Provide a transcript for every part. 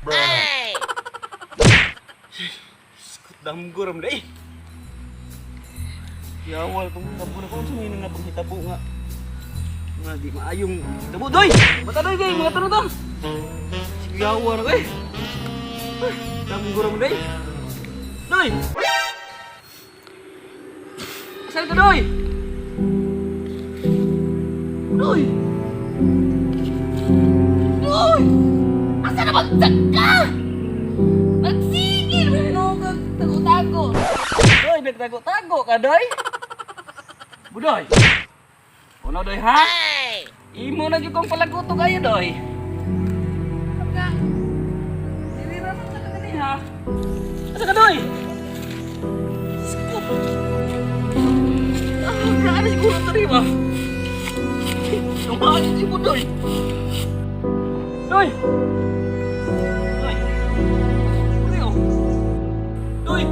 Hey! Skut damguram deh. Ya awal tong damguram ko sumino nga tong hitabo nga. Nga di maayong hitabo doy. Bata doy kay mga tanong tong. Sige awal ko eh. Damguram deh. Doy. Asal ka doy. Doy. Uy! Asa na magtag ka? Magsigil mo no tago-tago. Doy, nagtago-tago ka doy. Budoy. Ano doy ha? Hey! Imo na gyud kong palaguto kayo doy. Ka. Diliran mo sa kanila ha. Asa ka doy? Skop. Grabe siguro tadi ba? Tumahan si Budoy. Doy! Doy! Doy oh! Doy!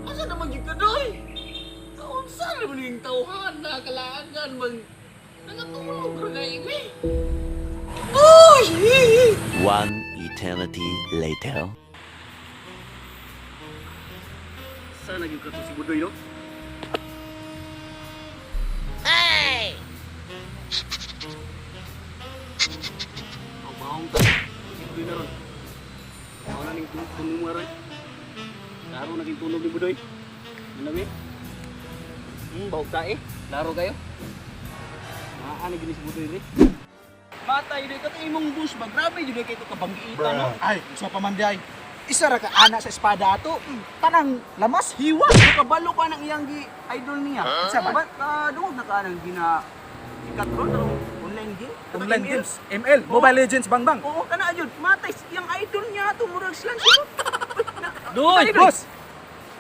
Asa naman yun ka, Doy? Kaunsa naman yung tauhan na kalaagan bang nangatulog ka nga imi? Doy! One eternity later. Saan naging kato si Budoy, no? Hey! Ang bahong ka. Si Budoy na ron. Ako na ning tunong mo ron. Laro naging tunog ni Budoy. Ano ba? Bahog tae. Laro kayo. Maaani gini si Budoy ni. Matay di ka imong bus ba? Grabe jud kay ito kabanggiita no. Ay, usa pa man di ay. Isa ra ka ana sa espada ato. Tanang lamas hiwa. Kabalo ka ng iyang idol niya. Sa ba? Dungog na ka nang gina ikat ron tarong online game. Online games, ML, Mobile Legends Bangbang. Oo, kana jud. Matay iyang idol niya to murag slang sino. Doy, boss.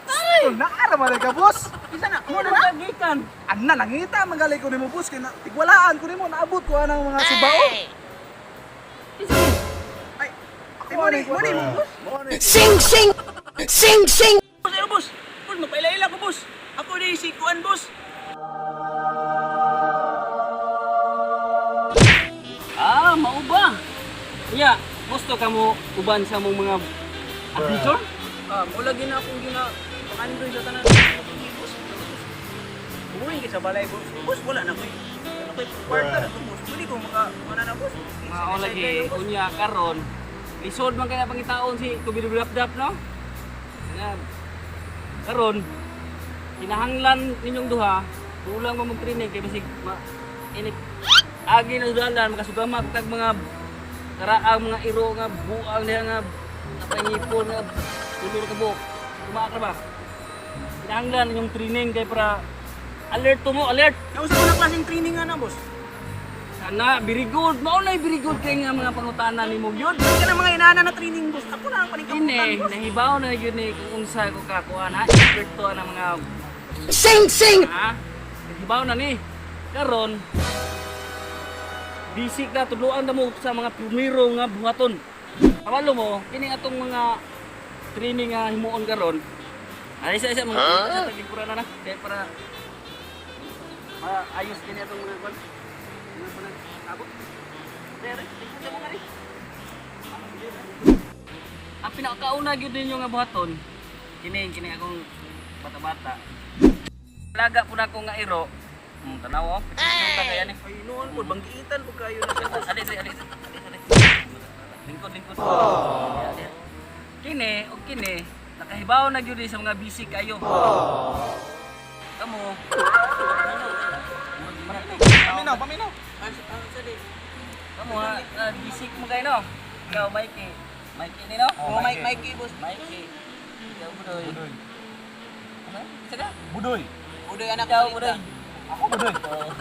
Ay, naara man ka, boss. Isa na mo na gikan. Anna nangita manggalay ko nimo, boss, kay tigwalaan ko nimo naabot ko anang mga subao. Hey! Ay, mo ni mo, boss. Sing sing! Sing sing! Boss, ano boss? Boss, magpailaila ko boss. Ako di si Kuan boss. Mao ba? Iya, gusto ka mo uban sa mong mga adventure? Mula gina akong pang-android sa tanan. Boss. Umuwi ka sa balay boss. Boss, wala na ko. Ano ko'y partner ako boss. Pwede ko mana na boss. Mao lagi unya karon. Lisod man kaya pangitaon si kubidulap-dap no? Nga, karon kinahanglan ninyong duha kulang mo mag-training kay basig init agi na sudalan makasugamak tag mga karaang mga iro nga buang niya nga napangipon nga tulur ka buok tumaak na ba kinahanglan ninyong training kay para alert to mo alert Nausa ko na klaseng training ana, boss. sana very good mao na very good kay nga mga pangutanan nimo gyud Kana mga inana na training, boss. Ako na ang paningkamutan, Ini, boss. nahibaw na yun eh kung unsa ko kakuha na expert to ng mga Sing sing! ha? Nahibaw na ni. Karon bisik na tuluan na mo sa mga primero nga buhaton. Kabalo mo, kini atong mga training nga himuon karon. Ay isa mga sa tagikuran na kaya para ayos kini atong mga kwan. Ano pa na abot? Dere, tingnan mo nga rin. Ang pinakauna gyud ninyo nga buhaton, kini akong bata-bata. Laga po na ako nga iro. Tanaw oh. Kita kaya ni. Ay, noon po, banggiitan po kayo na siya, boss. Ali. Lingkod. Kini, nakahibaw na gyud sa mga busy kayo. Kamo. Paminaw. Kamu busy mo kayo no. Ikaw Mikey. Mikey ni no? Oh, Mikey, boss. Mikey. Ikaw Budoy. Ano? Saka? Budoy. Udoy anak Ikaw ko Budoy. Ako Budoy. Oo.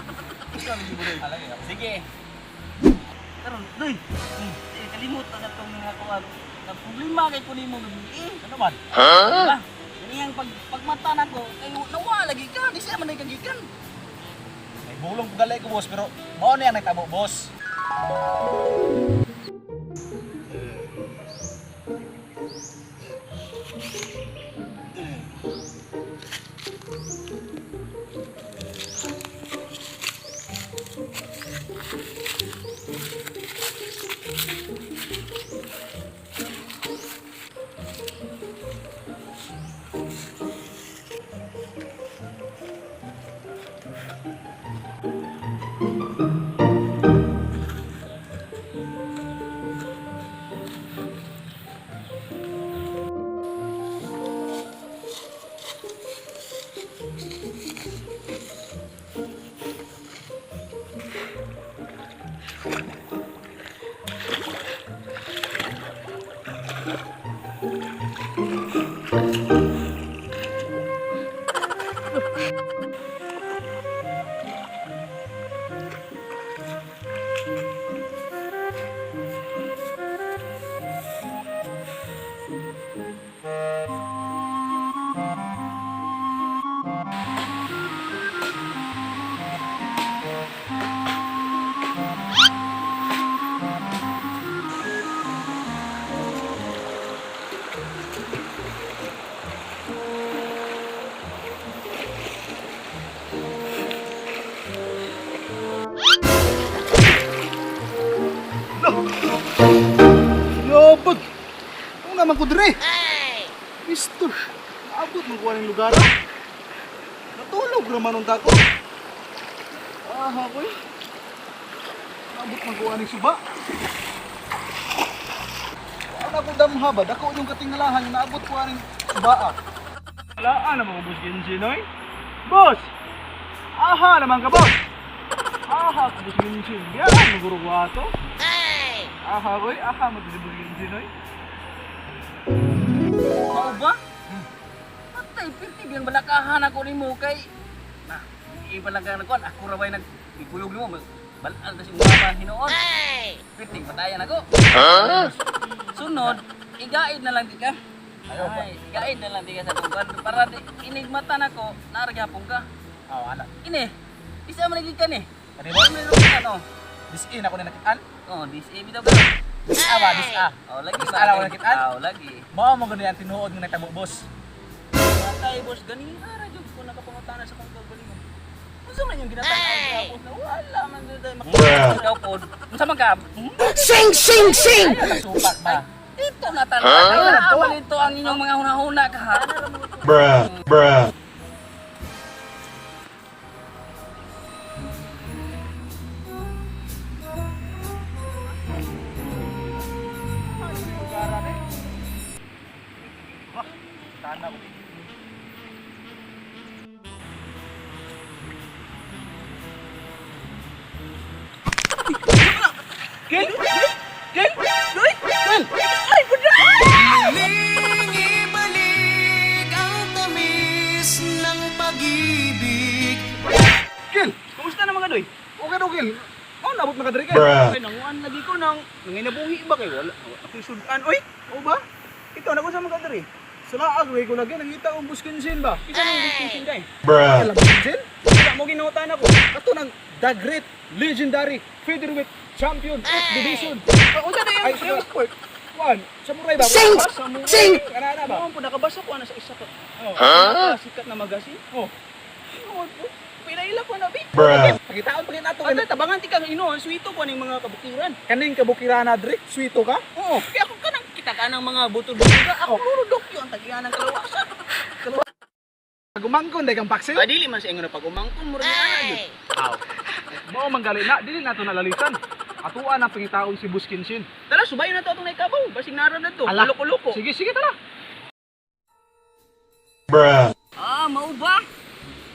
Ikaw ni Budoy. Sige. Karon, Doy. Kalimut na itong mga kuwan. Problema kay ko nimo gabi. Ano man? Diba? Ganiyang pagmata na ko, kay nawa lagi ka, di siya man ay kagikan. Ay, bulong pugalay ko, boss, pero mao na yan nagtabo, boss. Pag, ano naman ko dire? Hey! Mister, naabot mo kuha ng lugar. Natulog naman ang tako. Ako'y. Naabot mo kuha ng suba. Ano ako damhabad? Ako yung katingalahan yung naabot kuha ng suba. Wala naman ko, Boss Genji, noy? Boss! Aha naman ka, boss! Aha, Boss Genji. Yan, maguro ko ato. Hey! Aha, ko'y. Aha, Boss Genji, noy? Mao ba? Patay, pirtig yung balakahan ako ni mo kay... Nah, ibalakahan ako, ako ra ba'y nagkuyog mo? Balaan na si mga hinoon. Hey! Pirtig, patayan ako. Sunod, igaid na lang di ka. Ay, igaid na lang di ka sa tungkol. Para inigmatan ako, naragapong ka. Wala. Ini, isa man naging ka ni. Ano Ano meron ka no? Disin ako na nakitaan. Oh, this A bitaw ka. Dis-A ba? Dis-A. Oh, lagi Dis-A lang ako nakitaan? Oh, lagi. Mao mo ganyan tinuod nga nagtabo, boss. Matay boss ganina ra jud ko nakapangutana sa kong kagalingon. Unsa man yung ginatanaw Hey! sa boss na wala man jud ay makita pod. Unsa man ka? Sing, sing, sing! Supak ba? Dito na tanaw. Awal ito ang inyong mga hunahuna ka ha. Bruh, bruh. Sana ko. Gil! Gil! Gil! Gil! Ay, puda! Gil! Kumusta na mga doy? Okay daw, Gil. Oh, nabot na ka diri, Gil. Bruh. Ay, nanguan lagi ko nang nanginabuhi ba kayo? Wala. Ako'y sudan. Uy! O ba? Ito, nakunsa mga diri. Salaag, way ko na, Gil. Nangita kong buskinsin ba? Isa nang distinction kay. Bruh. Alam buskinsin? Wala mo ginutan ako. Ito ng The Great Legendary Featherweight Champion of Division. Unsa na Ay, yung sport. One, samurai ba? Sing! Samurai. Sing! Kanana ba? Mo po nakabasa ko ana sa isa ka. Huh? Sikat na magasin. Oh. Pinaila ko na bi. Bruh. Pagkitaon pa nato. Ano tabangan ti kang inuon suito ko ning mga kabukiran. Kaning kabukira na Dre, sweeto ka? Oo, kaya ako kanang kita ka ng mga butol-butol ka. Ako lurudok yun ang tagihan ng kalawasan. Gumangkon dai kang paksil. Dili man sa ingon na pag-umangkon mo rin ana jud. Hey! Aw. Mao manggali na, dili nato nalalisan. Atuan ang pangitaon si Buskinsin. Tara subay na to atong naikabaw. Basig naram na to. Ala. Loko-loko. Sige, sige tara. Bruh. Ah, mao ba?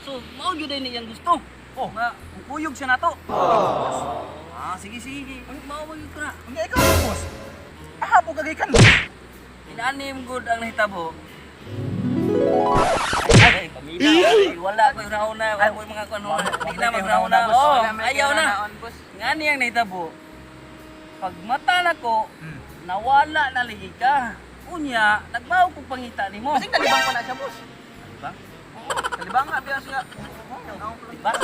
So, mao gyud ni yang gusto. Oh. Na kuyog siya nato. Ah, sige sige. Mao gyud ko na. Unya ikaw boss. Aha po kagikan mo. Inanim good ang nahitabo. Ay, pamilya. Ay, wala ko una-una. Wala ko yung mga kuno. Hindi na mag-una. Oh, ayaw na. Nga niyang nahitabo. Pag mata na ko, nawala na ligi ka. Unya, nagbaw kong pangita ni mo. Kasing talibang pa na siya, boss. Talibang? Talibang nga, biya siya. Talibang?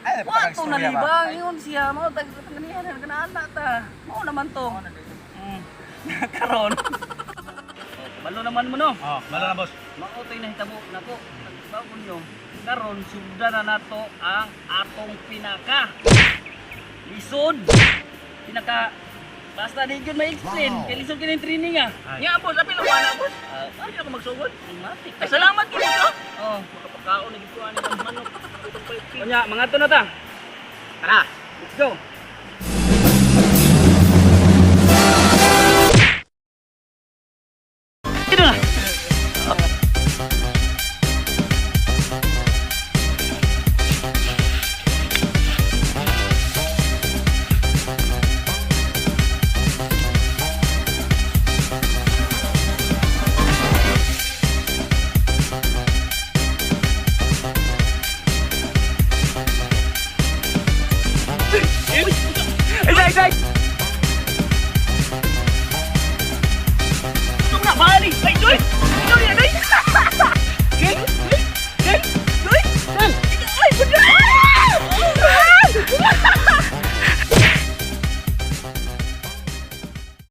Ay, Wato na libang. Ingon siya. Mga taganihan na ganaan ta. Mao naman to. Karon. Balo naman mo no. Oh, malo na boss. Maotoy na hitabo nako. Nagbago nyo. Karon sugda na nato ang atong pinaka lisod. Pinaka basta di gyud ma-explain. Kay lisod kini training ah. Nya, boss, apil ako na, boss. Ay ako magsugod. Matik. Salamat kini ko. Oh, Makapakaon na gito ani ng manok. kunya mga to na ta. Tara. Let's go. Ito na. Ay! Ito na, bali! Ay, Joy! Joy, ay!